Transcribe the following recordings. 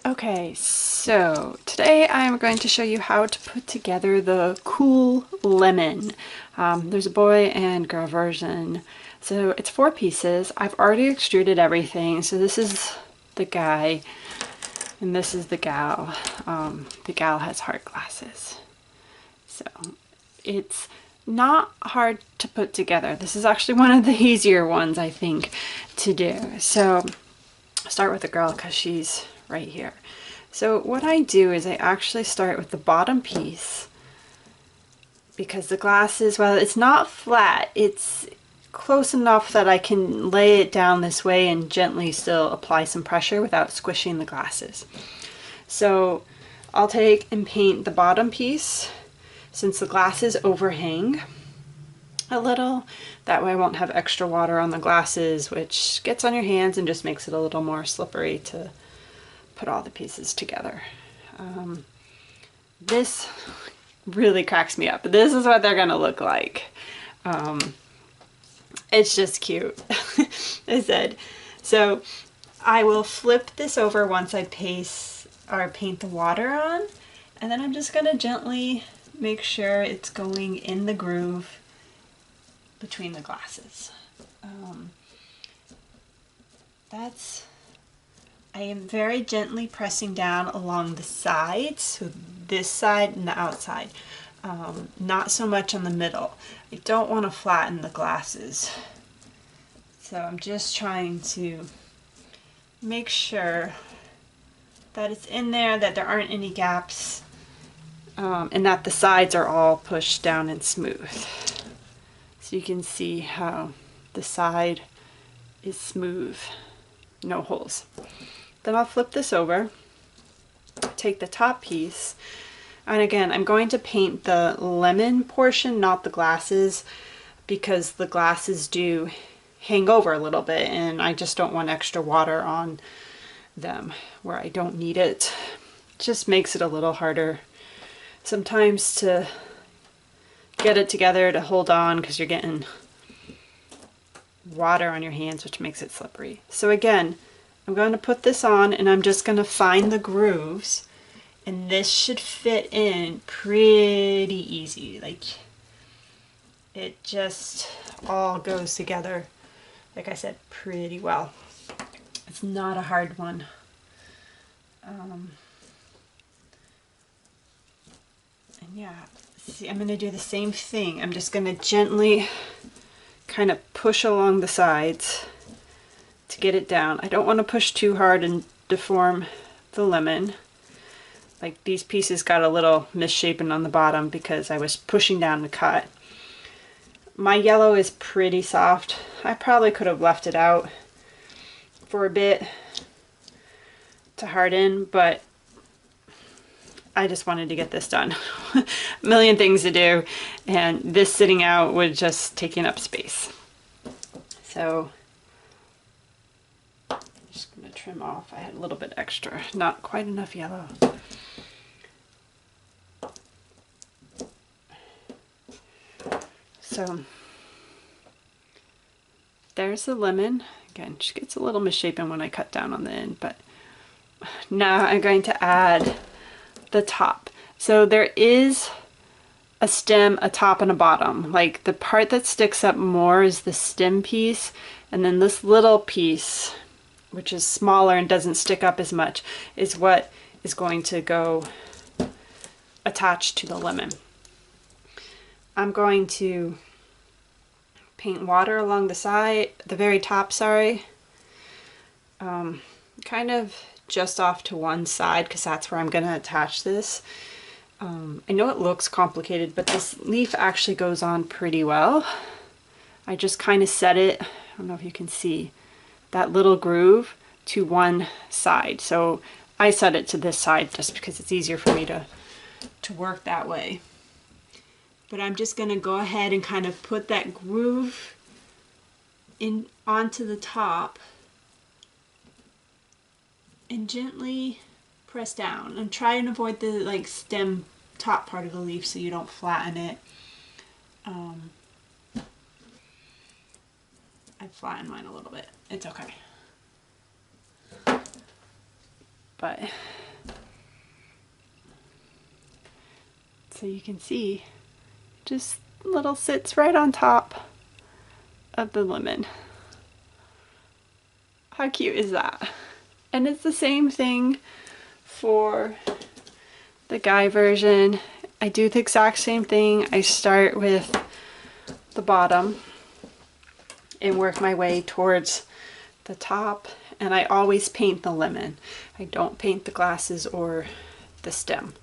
Okay, so today I'm going to show you how to put together the cool lemon. There's a boy and girl version. So it's 4 pieces. I've already extruded everything. So this is the guy and this is the gal. The gal has hard glasses. So it's not hard to put together. This is actually one of the easier ones, I think, to do. So I'll start with the girl because she's right here. So what I do is I actually start with the bottom piece because the glasses, well, it's not flat, it's close enough that I can lay it down this way and gently still apply some pressure without squishing the glasses. So I'll take and paint the bottom piece since the glasses overhang a little. That way I won't have extra water on the glasses, which gets on your hands and just makes it a little more slippery to put all the pieces together. This really cracks me up. This is what they're gonna look like. It's just cute, I said. So I will flip this over once I paint the water on, and then I'm just gonna gently make sure it's going in the groove between the glasses. I am very gently pressing down along the sides, so this side and the outside, not so much on the middle. I don't want to flatten the glasses, so I'm just trying to make sure that it's in there, that there aren't any gaps, and that the sides are all pushed down and smooth. So you can see how the side is smooth, no holes. Then I'll flip this over, take the top piece, and again, I'm going to paint the lemon portion, not the glasses, because the glasses do hang over a little bit and I just don't want extra water on them where I don't need it. It just makes it a little harder sometimes to get it together, to hold on, because you're getting water on your hands, which makes it slippery. So again, I'm going to put this on and I'm just going to find the grooves, and this should fit in pretty easy. Like, it just all goes together, like I said, pretty well. It's not a hard one. And yeah, see, I'm going to do the same thing. I'm just going to gently kind of push along the sides to get it down. I don't want to push too hard and deform the lemon. Like, these pieces got a little misshapen on the bottom because I was pushing down to cut. My yellow is pretty soft. I probably could have left it out for a bit to harden, but I just wanted to get this done. A million things to do, and this sitting out was just taking up space. So I'm just going to trim off. I had a little bit extra, not quite enough yellow. So there's the lemon. Again, she gets a little misshapen when I cut down on the end, but now I'm going to add the top. So there is a stem, a top, and a bottom. Like, the part that sticks up more is the stem piece, and then this little piece, which is smaller and doesn't stick up as much, is what is going to go attached to the lemon. I'm going to paint water along the side, the very top, sorry, kind of just off to one side, because that's where I'm going to attach this. I know it looks complicated, but this leaf actually goes on pretty well. I just kind of set it, I don't know if you can see, that little groove to one side. So I set it to this side just because it's easier for me to work that way. But I'm just going to go ahead and kind of put that groove in onto the top and gently press down, and try and avoid the like stem top part of the leaf so you don't flatten it. I flattened mine a little bit. It's okay. But So you can see, just little sits right on top of the lemon. How cute is that? And it's the same thing for the guy version. I do the exact same thing. I start with the bottom and work my way towards the top, and I always paint the lemon. I don't paint the glasses or the stem.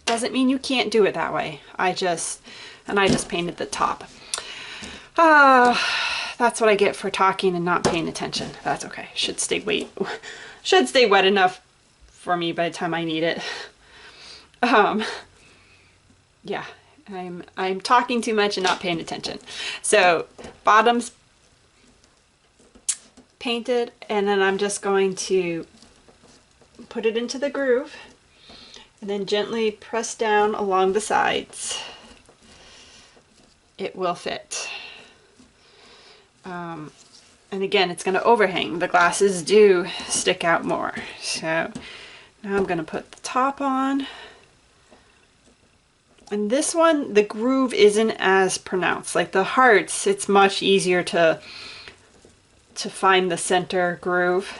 Doesn't mean you can't do it that way. I just painted the top. That's what I get for talking and not paying attention. That's okay. Should stay wet enough for me by the time I need it. Yeah, I'm talking too much and not paying attention. So bottom's painted, and then I'm just going to put it into the groove and then gently press down along the sides. It will fit. And again, it's going to overhang. The glasses do stick out more. So now I'm going to put the top on. And this one, the groove isn't as pronounced. Like the hearts, it's much easier to find the center groove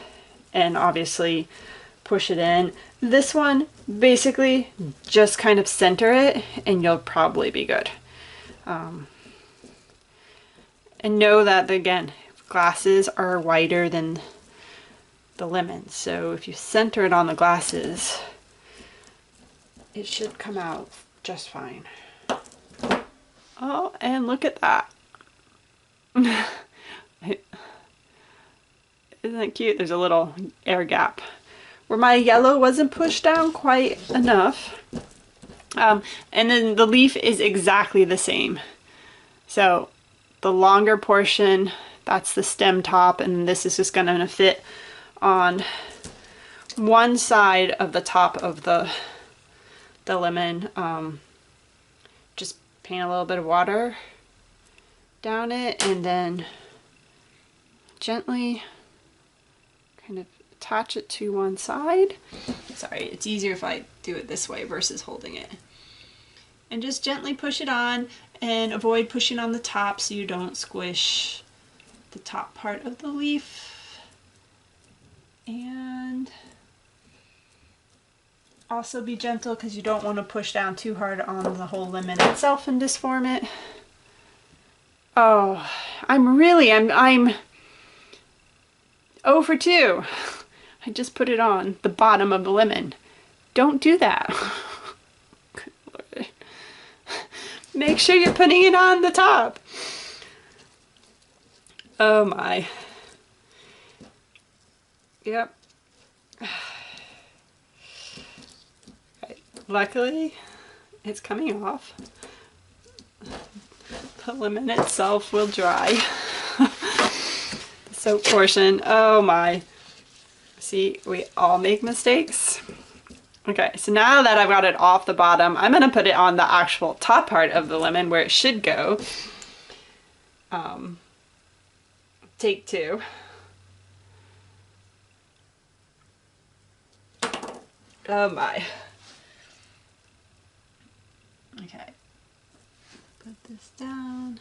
and obviously push it in. This one, basically just kind of center it and you'll probably be good. And know that, again, glasses are wider than the lemon. So if you center it on the glasses, it should come out just fine. Oh, and look at that. Isn't that cute? There's a little air gap where my yellow wasn't pushed down quite enough. And then the leaf is exactly the same. So the longer portion, that's the stem top, and this is just going to fit on one side of the top of the lemon. Just paint a little bit of water down it and then gently kind of attach it to one side. Sorry, it's easier if I do it this way versus holding it. And just gently push it on and avoid pushing on the top so you don't squish the top part of the leaf. And also be gentle because you don't want to push down too hard on the whole lemon itself and disform it. Oh, I'm 0 for 2. I just put it on the bottom of the lemon. Don't do that. Good Lord. Make sure you're putting it on the top. Oh my. Yep. Right. Luckily, it's coming off. The lemon itself will dry. The soap portion, oh my. See, we all make mistakes. Okay, so now that I've got it off the bottom, I'm gonna put it on the actual top part of the lemon where it should go. Take 2. Oh my. Okay. Put this down.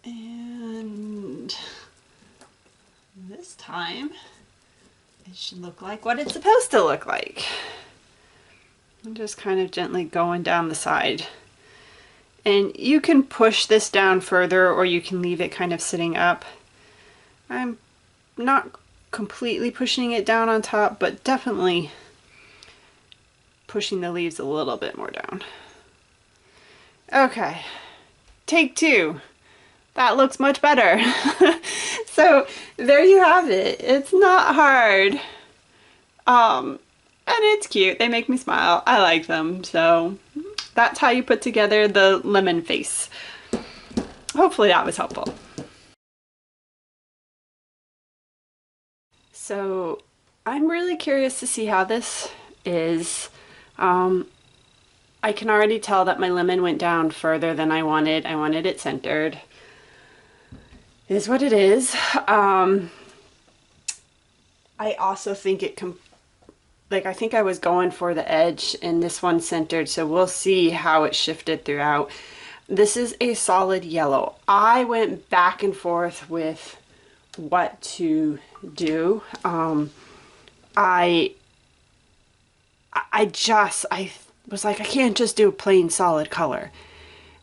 And this time it should look like what it's supposed to look like. I'm just kind of gently going down the side. And you can push this down further or you can leave it kind of sitting up. I'm not completely pushing it down on top, but definitely pushing the leaves a little bit more down. Okay, take 2. That looks much better. So there you have it. It's not hard. And it's cute. They make me smile. I like them. So that's how you put together the lemon face. Hopefully that was helpful. So I'm really curious to see how this is I can already tell that my lemon went down further than I wanted. I wanted it centered. It is what it is. I also think I think I was going for the edge and this one centered, so we'll see how it shifted throughout. This is a solid yellow. I went back and forth with what to do. I was like, I can't just do a plain solid color.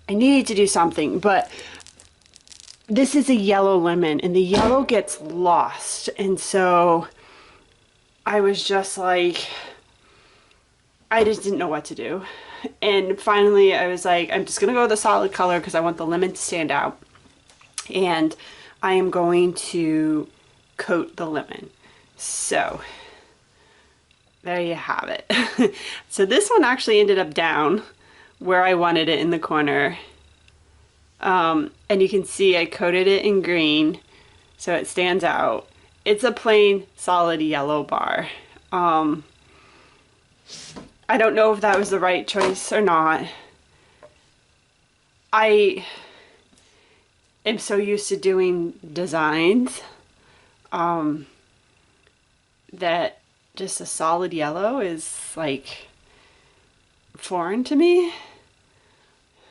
I need to do something, but this is a yellow lemon and the yellow gets lost. And so I was just like, I just didn't know what to do. And finally I was like, I'm just gonna go with a solid color because I want the lemon to stand out. And I am going to coat the lemon. So there you have it. So this one actually ended up down where I wanted it in the corner. And you can see I coated it in green so it stands out. It's a plain solid yellow bar. I don't know if that was the right choice or not. I am so used to doing designs that just a solid yellow is like foreign to me.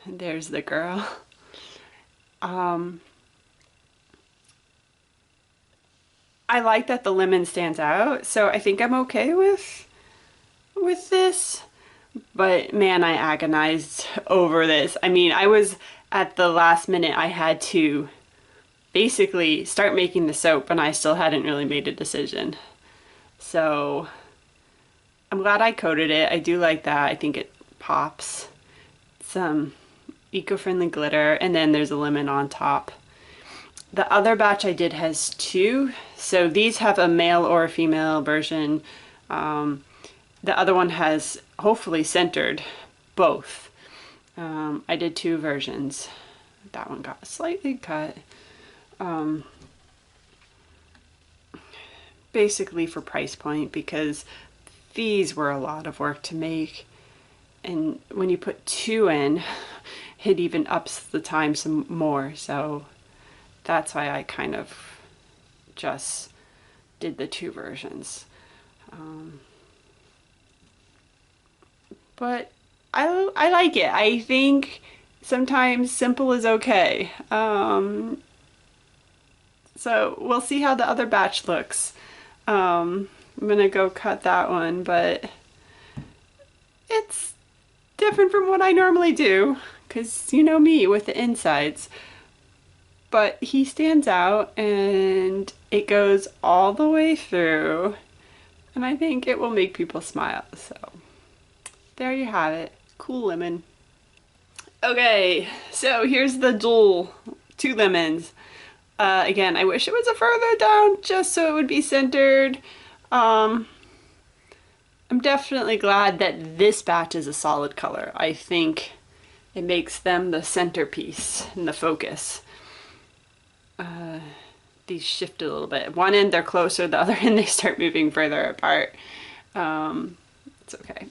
There's the girl. I like that the lemon stands out, so I think I'm okay with this. But man, I agonized over this. I mean, I was at the last minute, I had to basically start making the soap and I still hadn't really made a decision. So I'm glad I coated it. I do like that. I think it pops. Some eco-friendly glitter, and then there's a lemon on top. The other batch I did has two, so these have a male or a female version. The other one has hopefully centered both. I did two versions. That one got slightly cut. Basically for price point, because these were a lot of work to make. And when you put two in, it even ups the time some more. So that's why I kind of just did the two versions. But I like it. I think sometimes simple is okay. So we'll see how the other batch looks. I'm gonna go cut that one, but it's different from what I normally do, because you know me with the insides. But he stands out and it goes all the way through, and I think it will make people smile. So there you have it. Cool lemon. Okay, so here's the two lemons. Again, I wish it was a further down just so it would be centered. I'm definitely glad that this batch is a solid color. I think it makes them the centerpiece and the focus. These shift a little bit. One end they're closer, the other end they start moving further apart. It's okay.